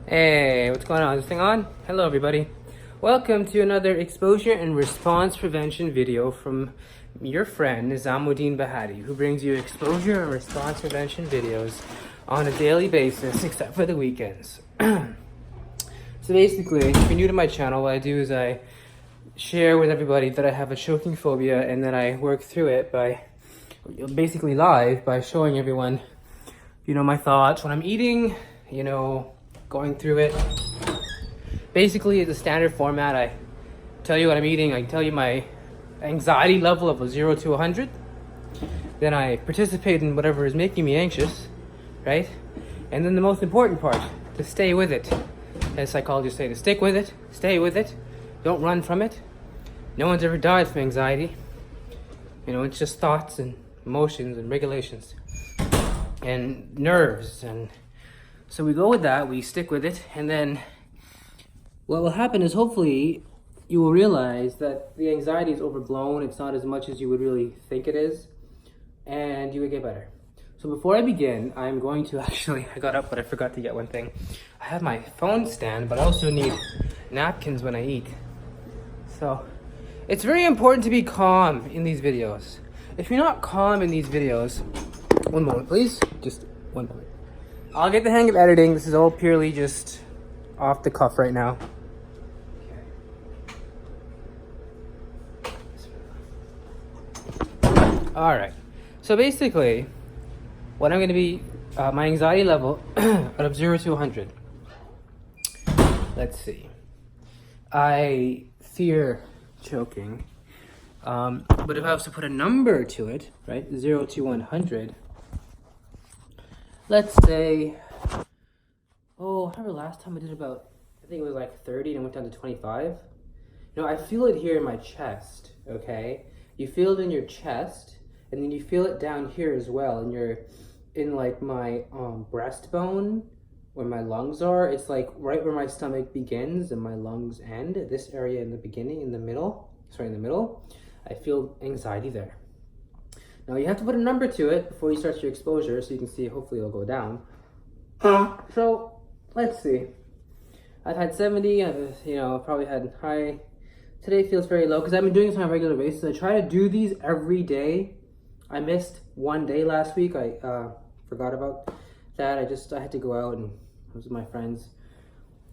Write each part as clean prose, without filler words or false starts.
Hey, what's going on? Is this thing on? Hello, everybody. Welcome to another exposure and response prevention video from your friend Nizamuddin Bahati, who brings you exposure and response prevention videos on a daily basis, except for the weekends. So basically, if you're new to my channel, what I do is I share with everybody that I have a choking phobia and that I work through it by basically live by showing everyone, my thoughts when I'm eating, going through it. Basically, it's a standard format. I tell you what I'm eating. I tell you my anxiety level of a 0 to 100. Then I participate in whatever is making me anxious, right? And then the most important part, to stay with it. As psychologists say, to stick with it, stay with it. Don't run from it. No one's ever died from anxiety. It's just thoughts and emotions and regulations and nerves. And so we go with that, we stick with it, and then what will happen is hopefully you will realize that the anxiety is overblown. It's not as much as you would really think it is, and you would get better. So before I begin, I'm going to I got up, but I forgot to get one thing. I have my phone stand, but I also need napkins when I eat. So it's very important to be calm in these videos. If you're not calm in these videos, one moment please, just one moment. I'll get the hang of editing. This is all purely just off the cuff right now. All right. So basically, what I'm going to be, my anxiety level out of 0 to 100. Let's see. I fear choking. But if I was to put a number to it, right, 0 to 100, let's say, I remember last time I did about, I think it was like 30 and I went down to 25. I feel it here in my chest, okay? You feel it in your chest, and then you feel it down here as well, in like my breastbone, where my lungs are. It's like right where my stomach begins and my lungs end, this area in the beginning, in the middle. I feel anxiety there. Now you have to put a number to it before you start your exposure so you can see, hopefully it'll go down. So let's see. I've had 70, I've probably had high. Today feels very low because I've been doing this on a regular basis. I try to do these every day. I missed one day last week. I forgot about that. I had to go out and I was with my friends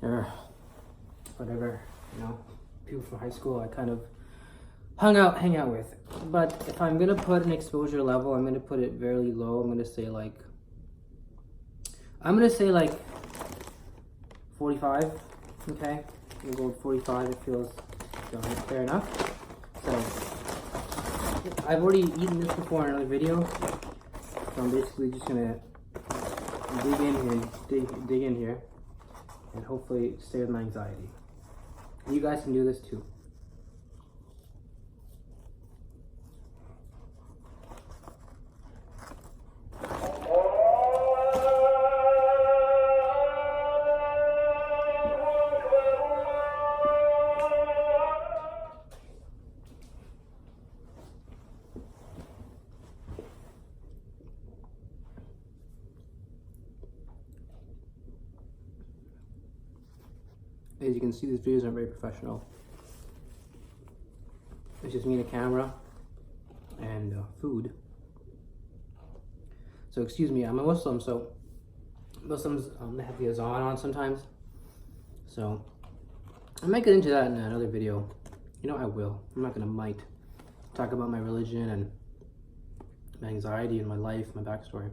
or whatever, people from high school I kind of hang out with. But if I'm gonna put an exposure level, I'm gonna put it very low. I'm gonna say like 45. Okay, I'm gonna go with 45. It feels fair enough. So I've already eaten this before in another video, so I'm basically just gonna dig in here, and hopefully stay with my anxiety. You guys can do this too. As you can see, these videos aren't very professional. It's just me and a camera and food. So excuse me, I'm a Muslim, so Muslims they have the azan on sometimes. So I might get into that in another video. I will. I'm not gonna talk about my religion and my anxiety and my life, my backstory.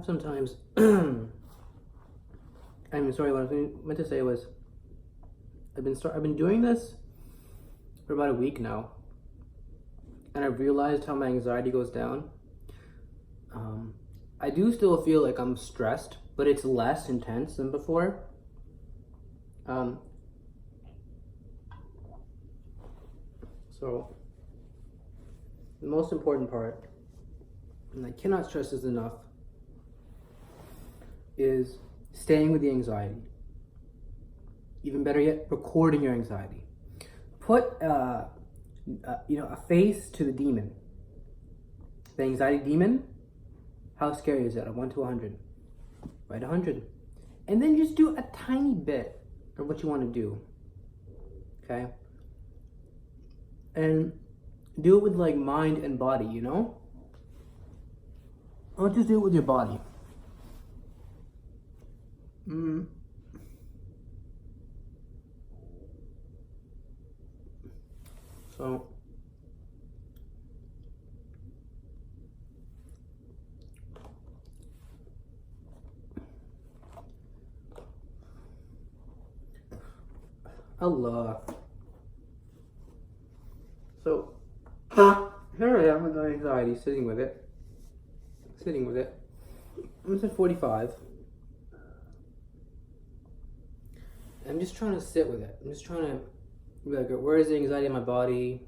have sometimes. I'm sorry. What I meant to say was, I've been doing this for about a week now, and I've realized how my anxiety goes down. I do still feel like I'm stressed, but it's less intense than before. So the most important part, and I cannot stress this enough, is staying with the anxiety. Even better yet, recording your anxiety. Put a face to the demon. The anxiety demon. How scary is that? A 1 to 100. Write 100, and then just do a tiny bit of what you want to do. Okay. And do it with like mind and body. You know. Don't just do it with your body. So Allah. So here I am with my anxiety, sitting with it. I'm at 45. I'm just trying to sit with it. I'm just trying to be like, where is the anxiety in my body?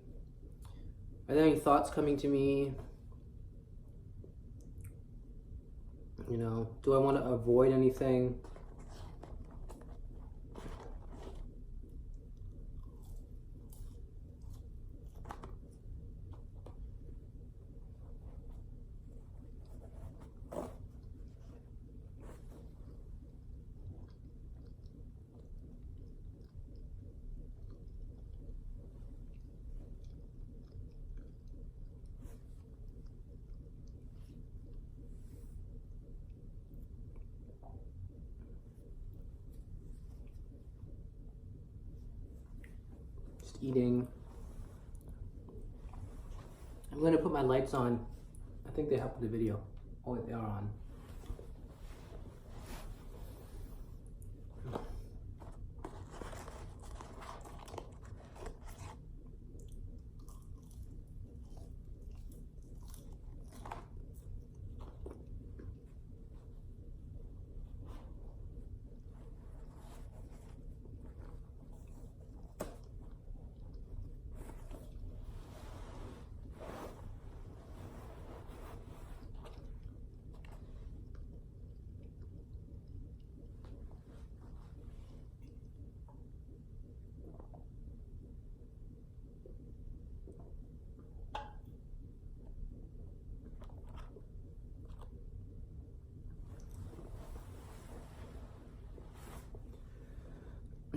Are there any thoughts coming to me? You know, do I want to avoid anything? Just eating. I'm going to put my lights on. I think they help with the video. Oh, they are on.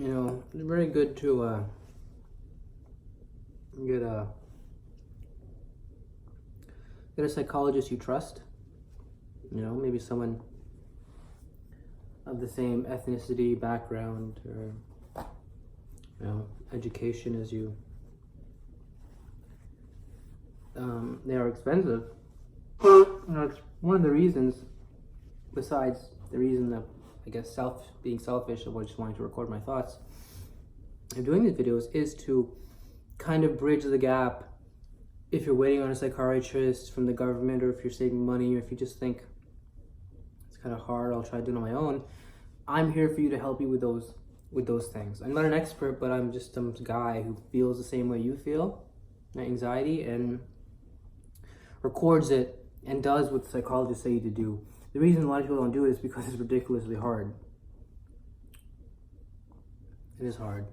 You know, it's very good to get a psychologist you trust. You know, maybe someone of the same ethnicity, background, or education as you. They are expensive. You know, it's one of the reasons, besides the reason that I guess being selfish of just wanting to record my thoughts and doing these videos, is to kind of bridge the gap if you're waiting on a psychiatrist from the government, or if you're saving money, or if you just think it's kind of hard, I'll try doing it on my own. I'm here for you to help you with those things. I'm not an expert, but I'm just some guy who feels the same way you feel, anxiety, and records it and does what psychologists say to do. The reason a lot of people don't do it is because it's ridiculously hard. It is hard.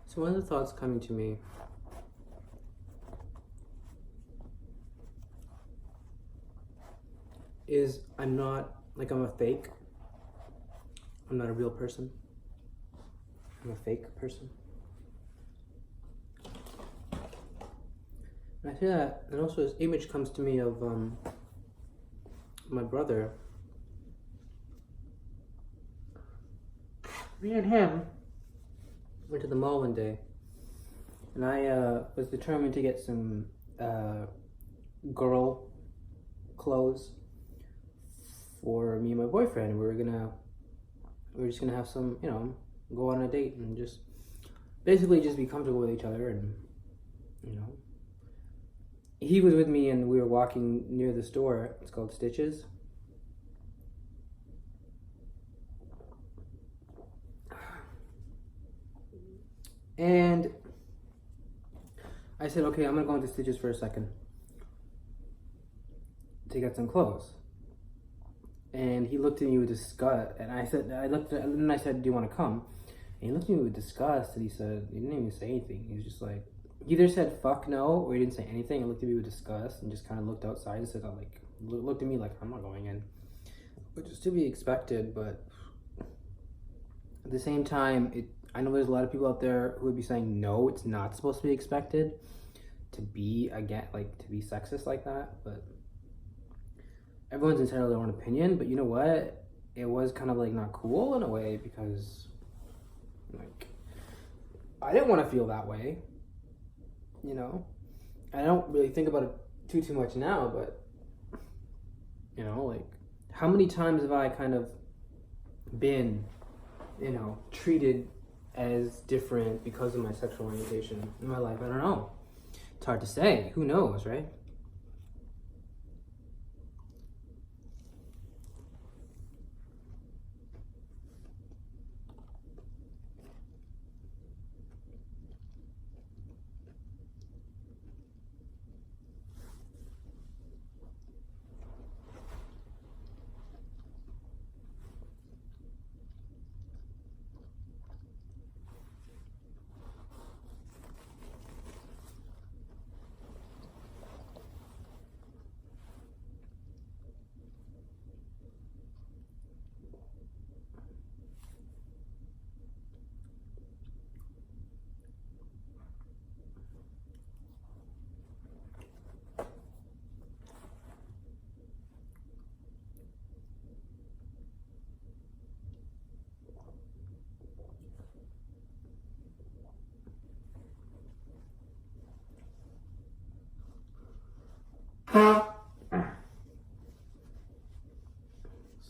So one of the thoughts coming to me is I'm a fake. I'm not a real person. I'm a fake person. And I say that, and also this image comes to me of my brother. Me and him went to the mall one day, and I was determined to get some girl clothes for me and my boyfriend. We were just gonna have some, go on a date and just basically just be comfortable with each other. And he was with me, and we were walking near the store. It's called Stitches. And I said, okay, I'm gonna go into Stitches for a second to get some clothes. And he looked at me with disgust, and I said, do you want to come? And he looked at me with disgust, and he didn't even say anything. He was just like, he either said fuck no, or he didn't say anything, and looked at me with disgust, and just kind of looked outside and said, looked at me like, I'm not going in. Which is to be expected, but at the same time, I know there's a lot of people out there who would be saying, no, it's not supposed to be expected to be, to be sexist like that, but everyone's entitled to their own opinion. But you know what? It was kind of not cool in a way, because I didn't want to feel that way. I don't really think about it too much now, but how many times have I kind of been, treated as different because of my sexual orientation in my life? I don't know. It's hard to say. Who knows, right?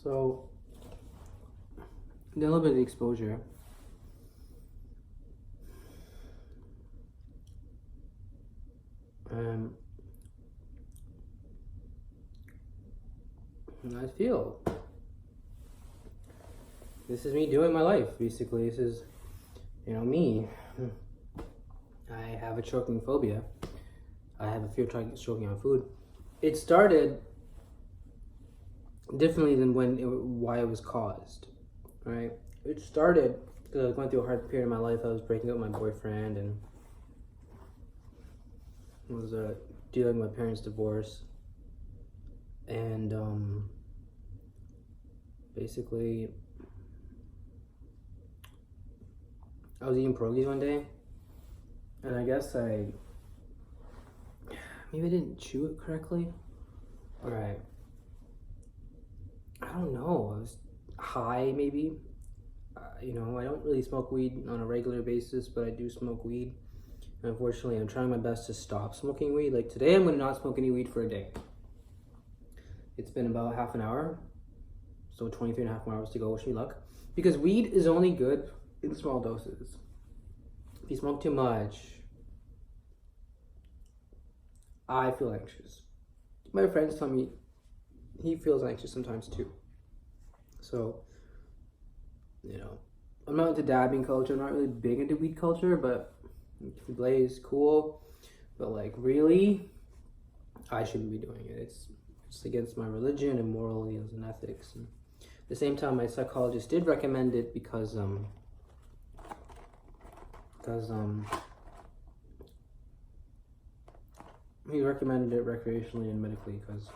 So, a little bit of exposure. I feel this is me doing my life, basically. This is, me. I have a choking phobia. I have a fear of choking on food. It started differently than why it was caused, right? It started because I was going through a hard period in my life. I was breaking up with my boyfriend and was dealing with my parents' divorce, and basically I was eating pierogies one day, and I guess maybe I didn't chew it correctly. All right. I don't know. I was high, maybe. I don't really smoke weed on a regular basis, but I do smoke weed. And unfortunately, I'm trying my best to stop smoking weed. Like today, I'm going to not smoke any weed for a day. It's been about half an hour, so 23 and a half more hours to go. Wish me luck. Because weed is only good in small doses. If you smoke too much, I feel anxious. My friends tell me he feels anxious sometimes too. So, I'm not into dabbing culture. I'm not really big into weed culture, but blaze cool. But really, I shouldn't be doing it. It's against my religion and morals and ethics. And at the same time, my psychologist did recommend it because because he recommended it recreationally and medically because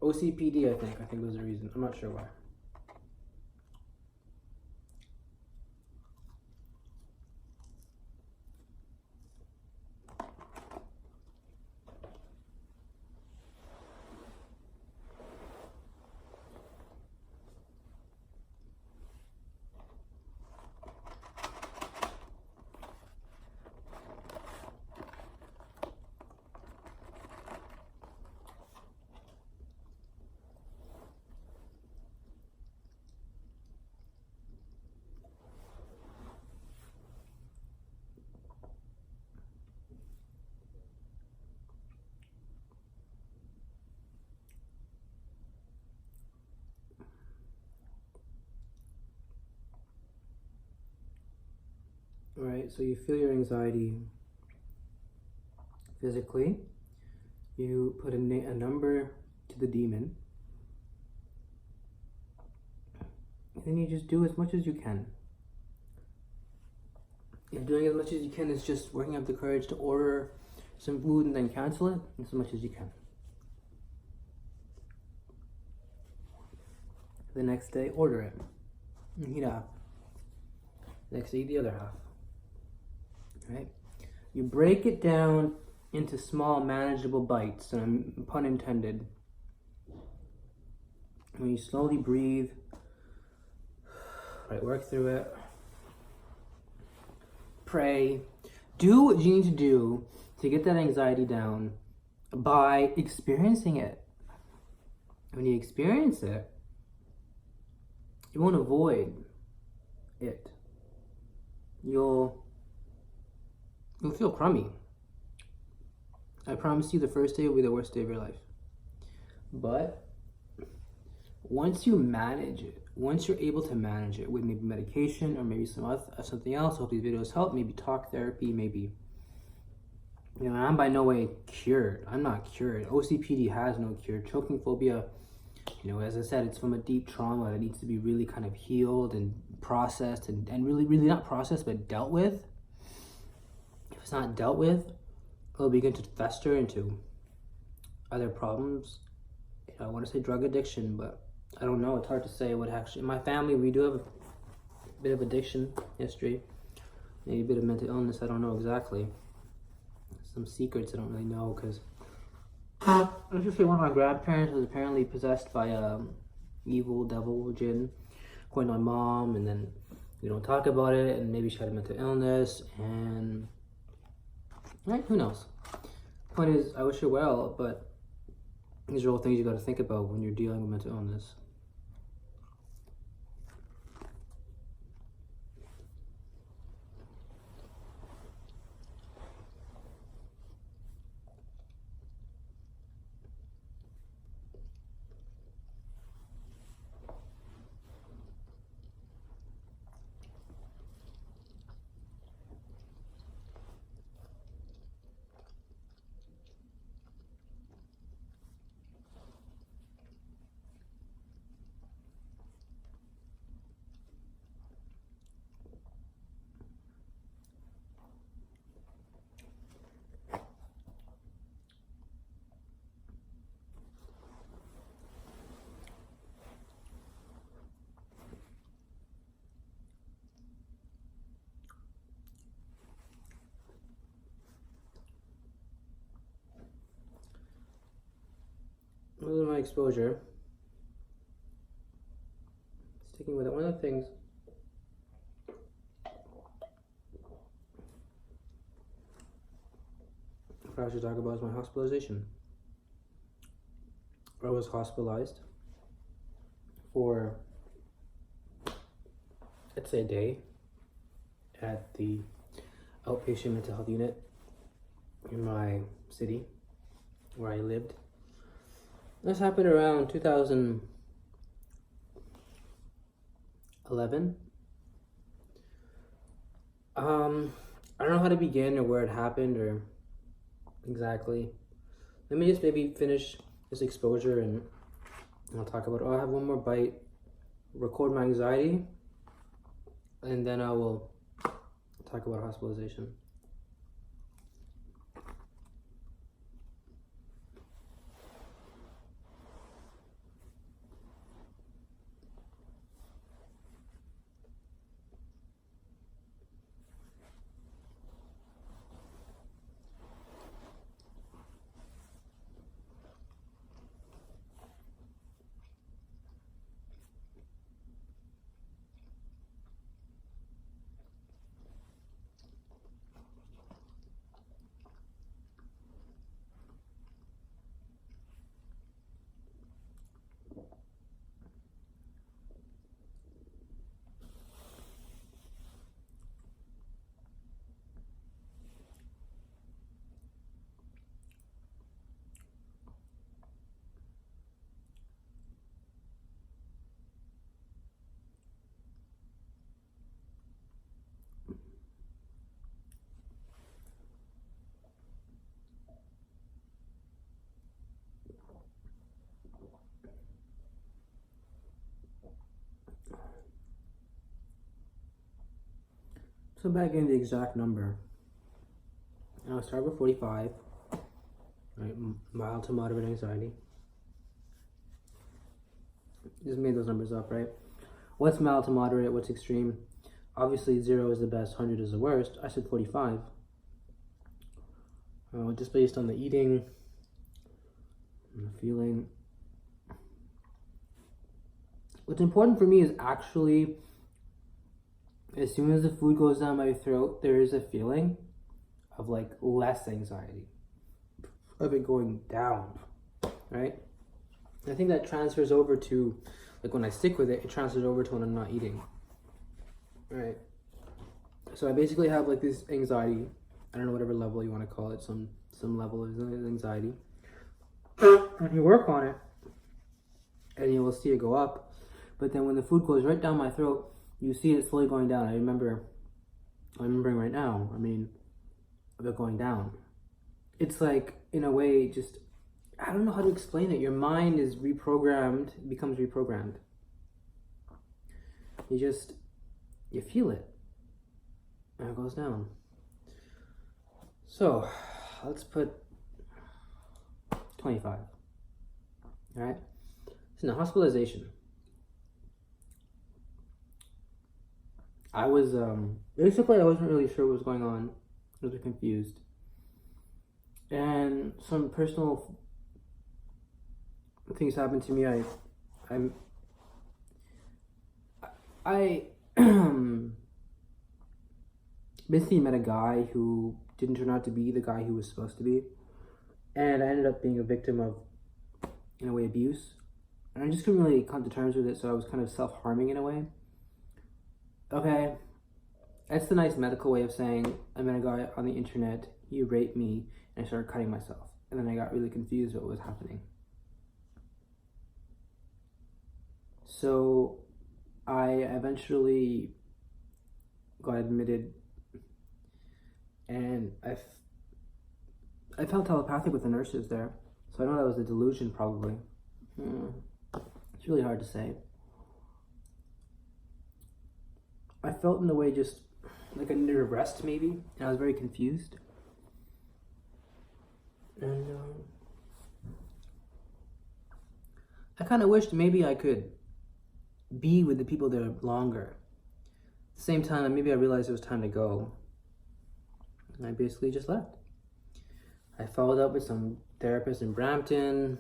OCPD, I think was the reason. I'm not sure why. All right, so you feel your anxiety physically. You put a number to the demon. And then you just do as much as you can. If doing as much as you can is just working up the courage to order some food and then cancel it, as much as you can. The next day, order it. And eat half. Next day, eat the other half. Right? You break it down into small, manageable bites, and pun intended. When you slowly breathe, right, work through it. Pray. Do what you need to do to get that anxiety down by experiencing it. When you experience it, you won't avoid it. You'll feel crummy. I promise you the first day will be the worst day of your life. But once you manage it, once you're able to manage it with maybe medication or maybe something else, hope these videos help, maybe talk therapy, maybe, you know, I'm by no way cured. I'm not cured. OCPD has no cure. Choking phobia, you know, as I said, it's from a deep trauma that needs to be really kind of healed and processed and really not processed, but dealt with. If it's not dealt with, it'll begin to fester into other problems. You know, I want to say drug addiction, but I don't know. It's hard to say what actually. In my family, we do have a bit of addiction history, maybe a bit of mental illness. I don't know exactly. Some secrets I don't really know because let's just say one of my grandparents was apparently possessed by a evil devil jinn, according to my mom, and then we don't talk about it, and maybe she had a mental illness, and right, who knows? Point is, I wish her well, but these are all things you got to think about when you're dealing with mental illness. With my exposure, sticking with it, one of the things I should talk about is my hospitalization. I was hospitalized for, let's say, a day at the outpatient mental health unit in my city where I lived. This happened around 2011. I don't know how to begin or where it happened or exactly. Let me just maybe finish this exposure and I'll talk about it. I'll have one more bite, record my anxiety, and then I will talk about hospitalization. So back in the exact number, I'll start with 45, right? Mild to moderate anxiety. Just made those numbers up, right? What's mild to moderate? What's extreme? Obviously, 0 is the best, 100 is the worst. I said 45. Just based on the eating and the feeling. What's important for me is actually, as soon as the food goes down my throat, there is a feeling of like less anxiety, of it going down, right? I think that transfers over to, like when I stick with it, it transfers over to when I'm not eating, right? So I basically have like this anxiety, I don't know, whatever level you want to call it, some level of anxiety. And you work on it, and you will see it go up. But then when the food goes right down my throat, you see it slowly going down. I'm remembering right now, of it going down. It's like, in a way, just, I don't know how to explain it. Your mind is becomes reprogrammed. You feel it. And it goes down. So, let's put 25. Alright? So now, hospitalization. I was, basically I wasn't really sure what was going on. I was confused. And some personal things happened to me. I basically met a guy who didn't turn out to be the guy he was supposed to be. And I ended up being a victim of, in a way, abuse. And I just couldn't really come to terms with it, so I was kind of self-harming in a way. Okay, that's the nice medical way of saying I met a guy on the internet, he raped me, and I started cutting myself. And then I got really confused what was happening. So I eventually got admitted, and I felt telepathic with the nurses there. So I know that was a delusion, probably. It's really hard to say. I felt in a way just like I needed a rest, maybe, and I was very confused. And I kind of wished maybe I could be with the people there longer. At the same time, maybe I realized it was time to go. And I basically just left. I followed up with some therapist in Brampton,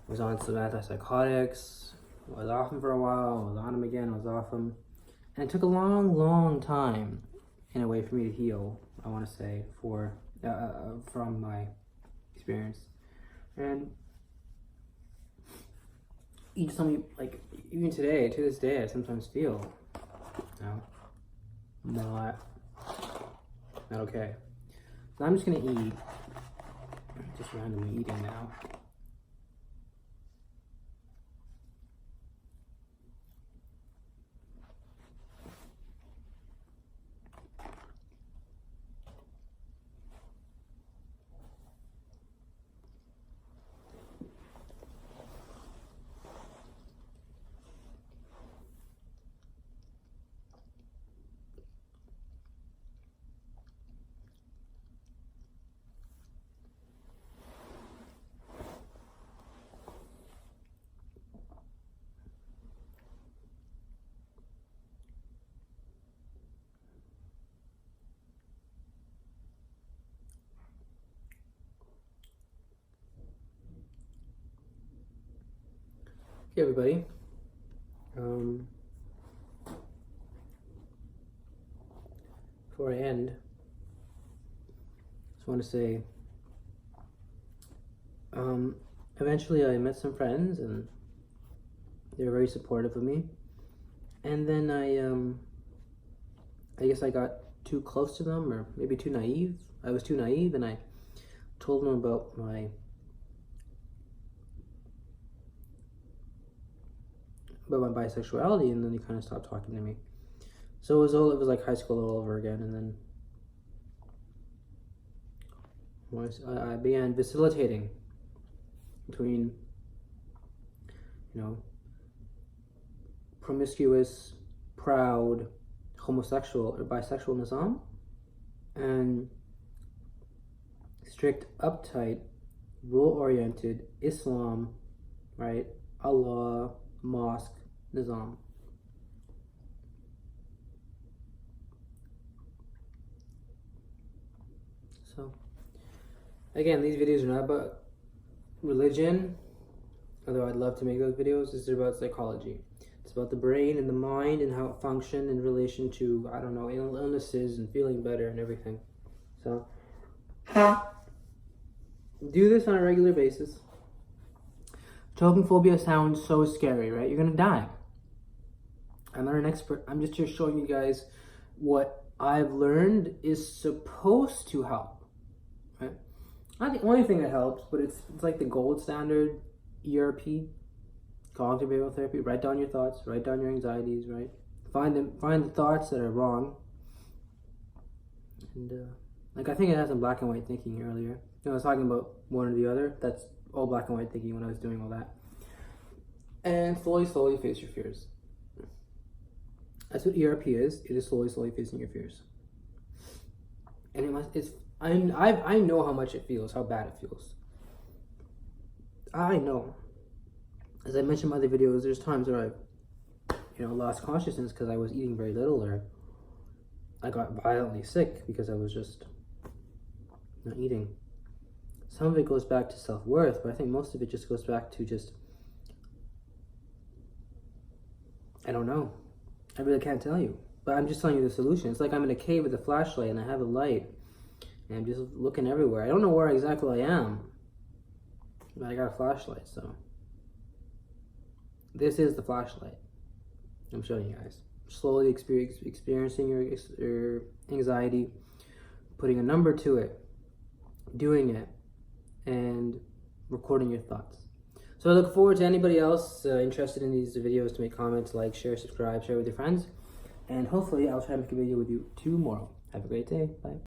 was on some antipsychotics, was off them for a while, was on them again, was off them. And it took a long, long time, in a way, for me to heal, I want to say, from my experience. And each time, like, even today, to this day, I sometimes feel, not okay. So I'm just going to eat, just randomly eating now. Okay, everybody. Before I end, just want to say, eventually I met some friends and they were very supportive of me. And then I guess I got too close to them, or maybe too naive. I was too naive, and I told them about my bisexuality, and then they kind of stopped talking to me. So it was like high school all over again. And then I began vacillating between, promiscuous, proud, homosexual or bisexual Nizam, and strict, uptight, rule-oriented Islam, right? Allah, mosque, Nizam. So, again, these videos are not about religion, although I'd love to make those videos. This is about psychology. It's about the brain and the mind and how it functions in relation to, I don't know, illnesses and feeling better and everything. So, do this on a regular basis. Choking phobia sounds so scary, right? You're gonna die. I'm not an expert. I'm just here showing you guys what I've learned is supposed to help, right? Not the only thing that helps, but it's like the gold standard ERP, cognitive behavioral therapy. Write down your thoughts, write down your anxieties, right? Find the thoughts that are wrong. And like I think it has some black and white thinking earlier. I was talking about one or the other. That's all black and white thinking when I was doing all that. And slowly face your fears. That's what ERP is. It is slowly facing your fears. And I know how much it feels, how bad it feels. I know. As I mentioned in other videos, there's times where I've, lost consciousness because I was eating very little, or I got violently sick because I was just not eating. Some of it goes back to self-worth, but I think most of it just goes back to just, I don't know. I really can't tell you. But I'm just telling you the solution. It's like I'm in a cave with a flashlight and I have a light. And I'm just looking everywhere. I don't know where exactly I am. But I got a flashlight, so. This is the flashlight I'm showing you guys. Slowly experiencing your anxiety, putting a number to it, doing it, and recording your thoughts. So I look forward to anybody else interested in these videos to make comments, like, share, subscribe, share with your friends. And hopefully I'll try to make a video with you tomorrow. Have a great day. Bye.